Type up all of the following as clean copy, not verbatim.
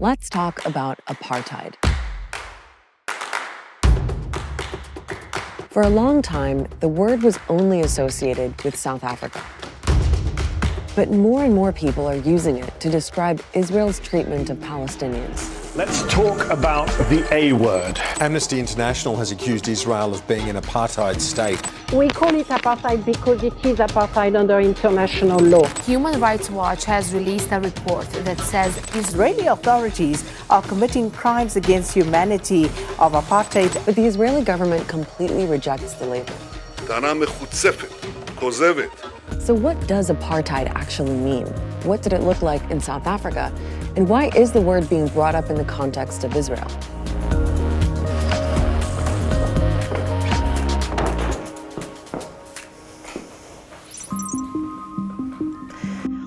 Let's talk about apartheid. For a long time, the word was only associated with South Africa. But more and more people are using it to describe Israel's treatment of Palestinians. Let's talk about the A word. Amnesty International has accused Israel of being an apartheid state. We call it apartheid because it is apartheid under international law. Human Rights Watch has released a report that says Israeli authorities are committing crimes against humanity of apartheid. But the Israeli government completely rejects the label. So what does apartheid actually mean? What did it look like in South Africa? And why is the word being brought up in the context of Israel?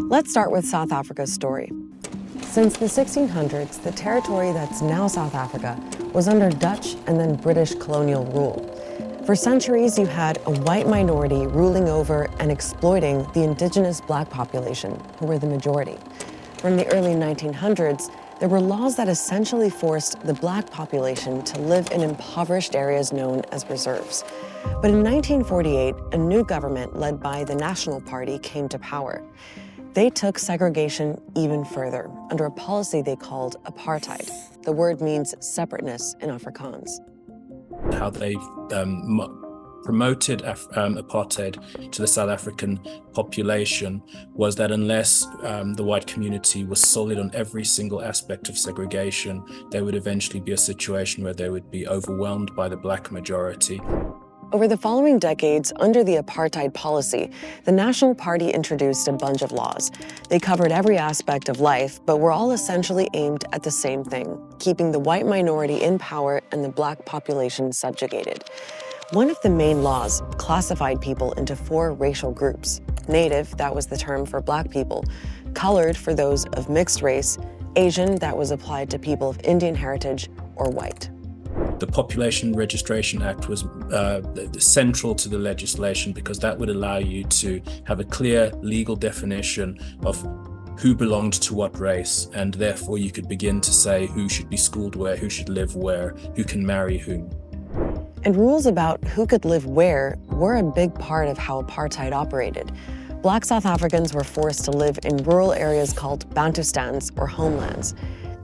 Let's start with South Africa's story. Since the 1600s, the territory that's now South Africa was under Dutch and then British colonial rule. For centuries, you had a white minority ruling over and exploiting the indigenous black population, who were the majority. From the early 1900s, there were laws that essentially forced the black population to live in impoverished areas known as reserves. But in 1948, a new government led by the National Party came to power. They took segregation even further under a policy they called apartheid. The word means separateness in Afrikaans. How they promoted apartheid to the South African population was that unless the white community was solid on every single aspect of segregation, there would eventually be a situation where they would be overwhelmed by the black majority. Over the following decades, under the apartheid policy, the National Party introduced a bunch of laws. They covered every aspect of life, but were all essentially aimed at the same thing, keeping the white minority in power and the black population subjugated. One of the main laws classified people into 4 racial groups. Native, that was the term for black people. Colored, for those of mixed race. Asian, that was applied to people of Indian heritage, or white. The Population Registration Act was central to the legislation because that would allow you to have a clear legal definition of who belonged to what race, and therefore you could begin to say who should be schooled where, who should live where, who can marry whom. And rules about who could live where were a big part of how apartheid operated. Black South Africans were forced to live in rural areas called Bantustans, or homelands.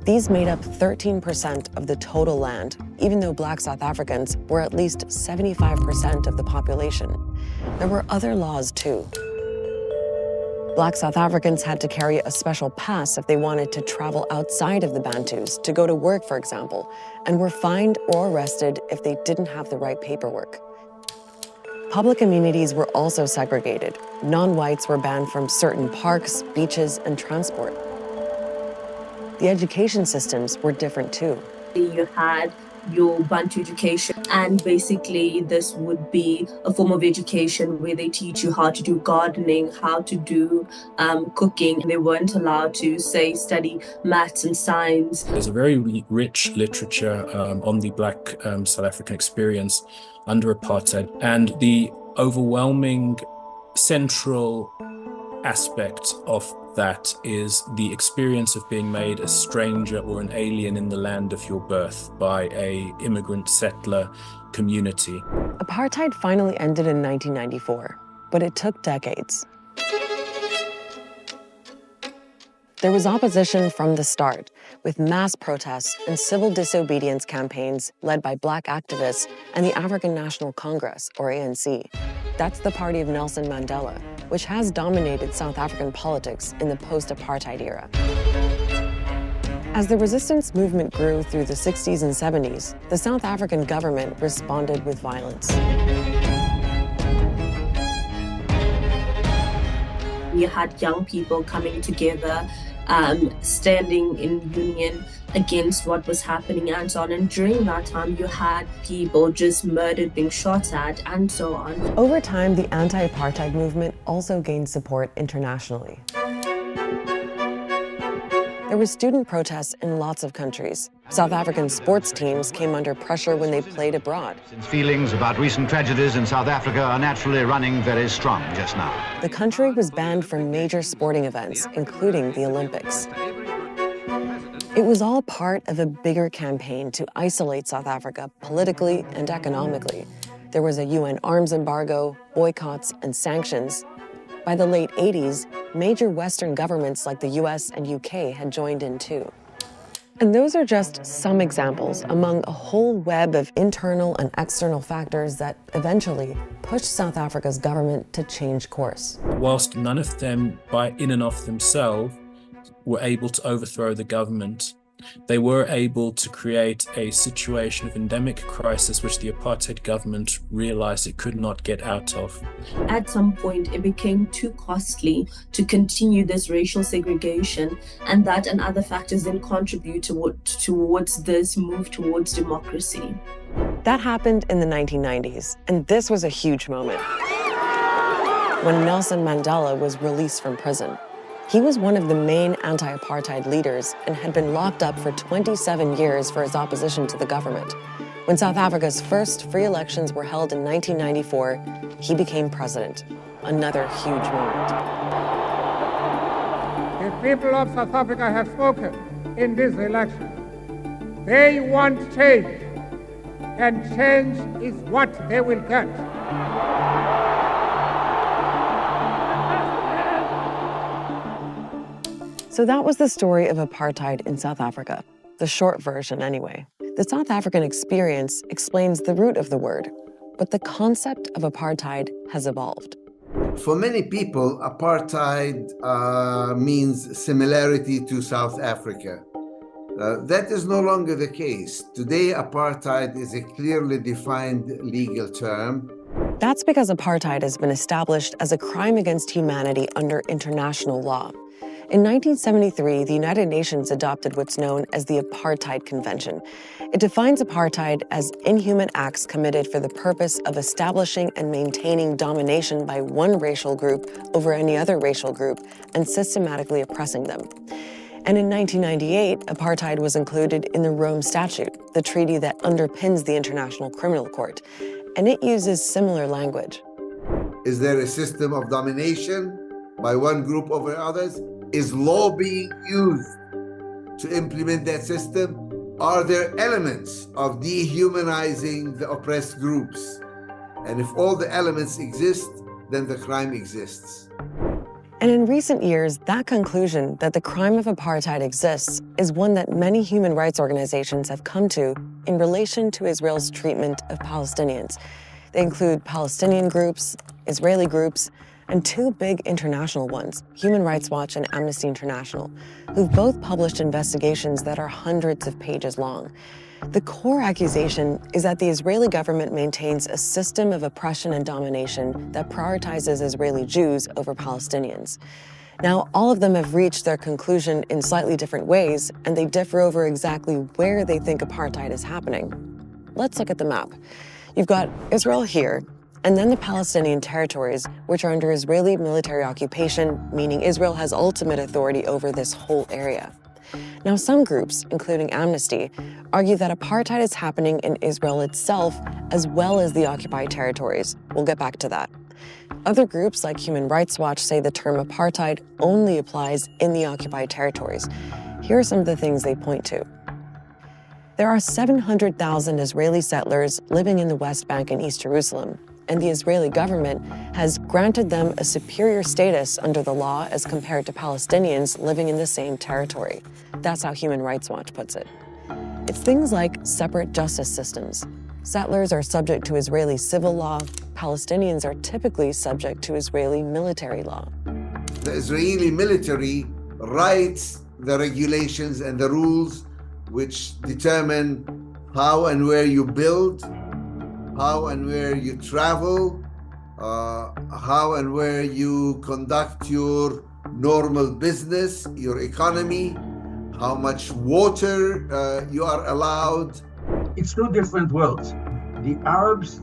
These made up 13% of the total land, even though Black South Africans were at least 75% of the population. There were other laws too. Black South Africans had to carry a special pass if they wanted to travel outside of the Bantus, to go to work, for example, and were fined or arrested if they didn't have the right paperwork. Public amenities were also segregated. Non-whites were banned from certain parks, beaches, and transport. The education systems were different too. You had your Bantu education, and basically this would be a form of education where they teach you how to do gardening, how to do cooking. They weren't allowed to, say, study maths and science. There's a very rich literature on the Black South African experience under apartheid, and the overwhelming central aspect of that is the experience of being made a stranger or an alien in the land of your birth by an immigrant settler community. Apartheid finally ended in 1994, but it took decades. There was opposition from the start, with mass protests and civil disobedience campaigns led by Black activists and the African National Congress, or ANC. That's the party of Nelson Mandela, which has dominated South African politics in the post-apartheid era. As the resistance movement grew through the 60s and 70s, the South African government responded with violence. You had young people coming together, standing in union against what was happening and so on. And during that time, you had people just murdered, being shot at, and so on. Over time, the anti-apartheid movement also gained support internationally. There were student protests in lots of countries. South African sports teams came under pressure when they played abroad. Since feelings about recent tragedies in South Africa are naturally running very strong just now. The country was banned from major sporting events, including the Olympics. It was all part of a bigger campaign to isolate South Africa politically and economically. There was a UN arms embargo, boycotts, and sanctions. By the late 80s, major Western governments like the US and UK had joined in too. And those are just some examples among a whole web of internal and external factors that eventually pushed South Africa's government to change course. Whilst none of them, in and of themselves, were able to overthrow the government, they were able to create a situation of endemic crisis which the apartheid government realized it could not get out of. At some point, it became too costly to continue this racial segregation, and that and other factors then contribute towards this move towards democracy. That happened in the 1990s, and this was a huge moment. When Nelson Mandela was released from prison. He was one of the main anti-apartheid leaders and had been locked up for 27 years for his opposition to the government. When South Africa's first free elections were held in 1994, he became president. Another huge moment. The people of South Africa have spoken in this election. They want change, and change is what they will get. So that was the story of apartheid in South Africa, the short version anyway. The South African experience explains the root of the word, but the concept of apartheid has evolved. For many people, apartheid means similarity to South Africa. That is no longer the case. Today, apartheid is a clearly defined legal term. That's because apartheid has been established as a crime against humanity under international law. In 1973, the United Nations adopted what's known as the Apartheid Convention. It defines apartheid as inhuman acts committed for the purpose of establishing and maintaining domination by one racial group over any other racial group and systematically oppressing them. And in 1998, apartheid was included in the Rome Statute, the treaty that underpins the International Criminal Court, and it uses similar language. Is there a system of domination by one group over others? Is law being used to implement that system? Are there elements of dehumanizing the oppressed groups? And if all the elements exist, then the crime exists. And in recent years, that conclusion that the crime of apartheid exists is one that many human rights organizations have come to in relation to Israel's treatment of Palestinians. They include Palestinian groups, Israeli groups, and two big international ones, Human Rights Watch and Amnesty International, who've both published investigations that are hundreds of pages long. The core accusation is that the Israeli government maintains a system of oppression and domination that prioritizes Israeli Jews over Palestinians. Now, all of them have reached their conclusion in slightly different ways, and they differ over exactly where they think apartheid is happening. Let's look at the map. You've got Israel here, and then the Palestinian territories, which are under Israeli military occupation, meaning Israel has ultimate authority over this whole area. Now, some groups, including Amnesty, argue that apartheid is happening in Israel itself as well as the occupied territories. We'll get back to that. Other groups, like Human Rights Watch, say the term apartheid only applies in the occupied territories. Here are some of the things they point to. There are 700,000 Israeli settlers living in the West Bank and East Jerusalem, and the Israeli government has granted them a superior status under the law as compared to Palestinians living in the same territory. That's how Human Rights Watch puts it. It's things like separate justice systems. Settlers are subject to Israeli civil law. Palestinians are typically subject to Israeli military law. The Israeli military writes the regulations and the rules which determine how and where you build, how and where you travel, how and where you conduct your normal business, your economy, how much water you are allowed. It's two different worlds. The Arabs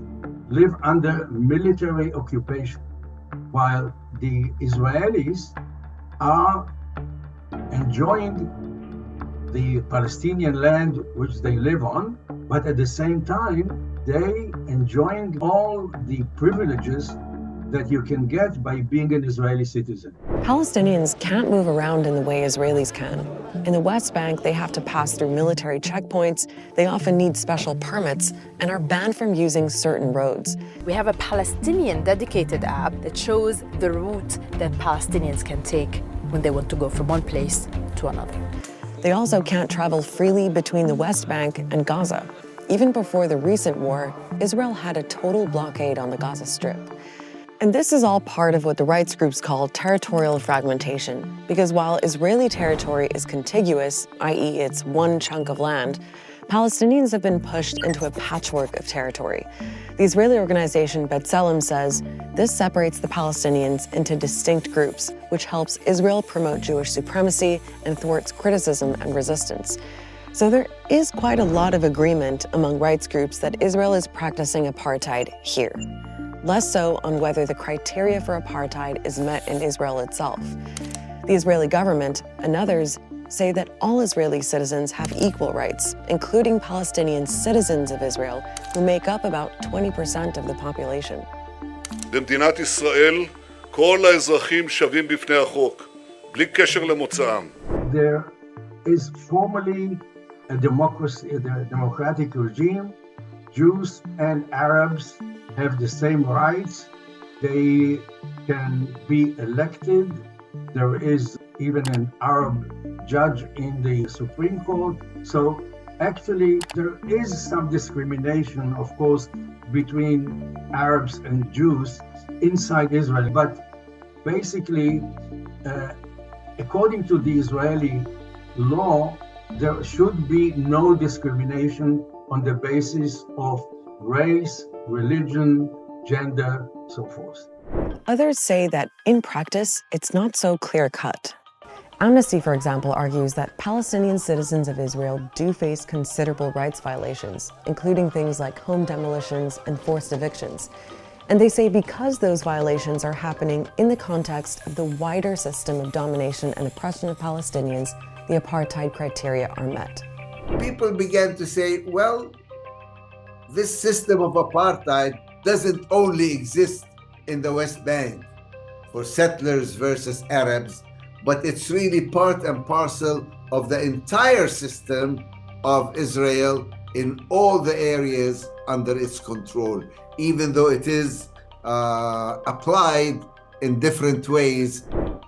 live under military occupation, while the Israelis are enjoying the Palestinian land which they live on, but at the same time, they enjoying all the privileges that you can get by being an Israeli citizen. Palestinians can't move around in the way Israelis can. In the West Bank, they have to pass through military checkpoints, they often need special permits, and are banned from using certain roads. We have a Palestinian dedicated app that shows the route that Palestinians can take when they want to go from one place to another. They also can't travel freely between the West Bank and Gaza. Even before the recent war, Israel had a total blockade on the Gaza Strip. And this is all part of what the rights groups call territorial fragmentation, because while Israeli territory is contiguous, i.e. it's one chunk of land, Palestinians have been pushed into a patchwork of territory. The Israeli organization B'Tselem says this separates the Palestinians into distinct groups, which helps Israel promote Jewish supremacy and thwarts criticism and resistance. So there is quite a lot of agreement among rights groups that Israel is practicing apartheid here. Less so on whether the criteria for apartheid is met in Israel itself. The Israeli government and others say that all Israeli citizens have equal rights, including Palestinian citizens of Israel, who make up about 20% of the population. במדינת ישראל, כל האזרחים שווים בפני החוק, בלי קשר למוצאם. There is formally a democracy, a democratic regime. Jews and Arabs have the same rights. They can be elected. There is even an Arab judge in the Supreme Court. So actually there is some discrimination, of course, between Arabs and Jews inside Israel. But basically, according to the Israeli law, there should be no discrimination on the basis of race, religion, gender, so forth. Others say that in practice, it's not so clear-cut. Amnesty, for example, argues that Palestinian citizens of Israel do face considerable rights violations, including things like home demolitions and forced evictions. And they say because those violations are happening in the context of the wider system of domination and oppression of Palestinians, the apartheid criteria are met. People began to say, well, this system of apartheid doesn't only exist in the West Bank for settlers versus Arabs, but it's really part and parcel of the entire system of Israel in all the areas under its control, even though it is applied in different ways.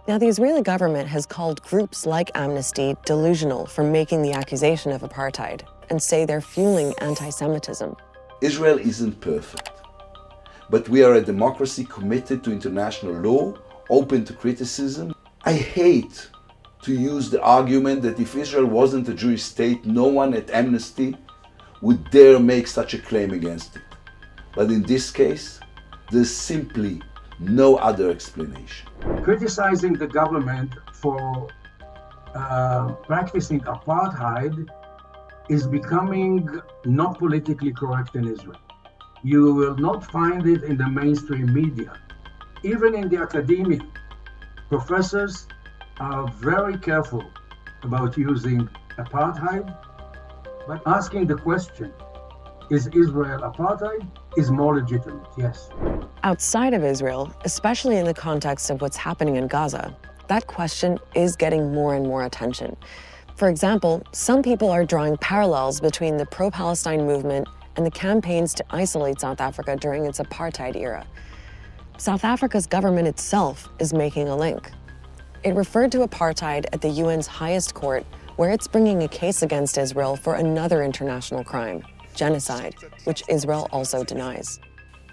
Now, the Israeli government has called groups like Amnesty delusional for making the accusation of apartheid and say they're fueling anti-Semitism. Israel isn't perfect, but we are a democracy committed to international law, open to criticism. I hate to use the argument that if Israel wasn't a Jewish state, no one at Amnesty would dare make such a claim against it. But in this case, there's simply no other explanation. Criticizing the government for practicing apartheid is becoming not politically correct in Israel. You will not find it in the mainstream media. Even in the academia, professors are very careful about using apartheid, but asking the question, is Israel apartheid, is more legitimate, yes. Outside of Israel, especially in the context of what's happening in Gaza, that question is getting more and more attention. For example, some people are drawing parallels between the pro-Palestine movement and the campaigns to isolate South Africa during its apartheid era. South Africa's government itself is making a link. It referred to apartheid at the UN's highest court, where it's bringing a case against Israel for another international crime, genocide, which Israel also denies.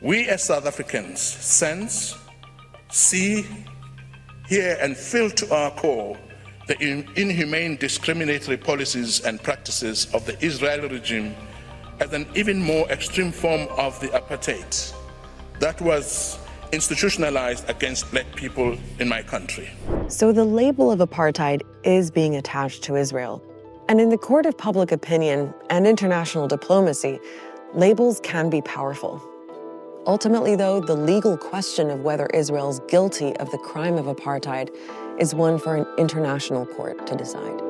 We as South Africans sense, see, hear, and feel to our core the inhumane discriminatory policies and practices of the Israeli regime as an even more extreme form of the apartheid that was institutionalized against black people in my country. So the label of apartheid is being attached to Israel. And in the court of public opinion and international diplomacy, labels can be powerful. Ultimately, though, the legal question of whether Israel's guilty of the crime of apartheid is one for an international court to decide.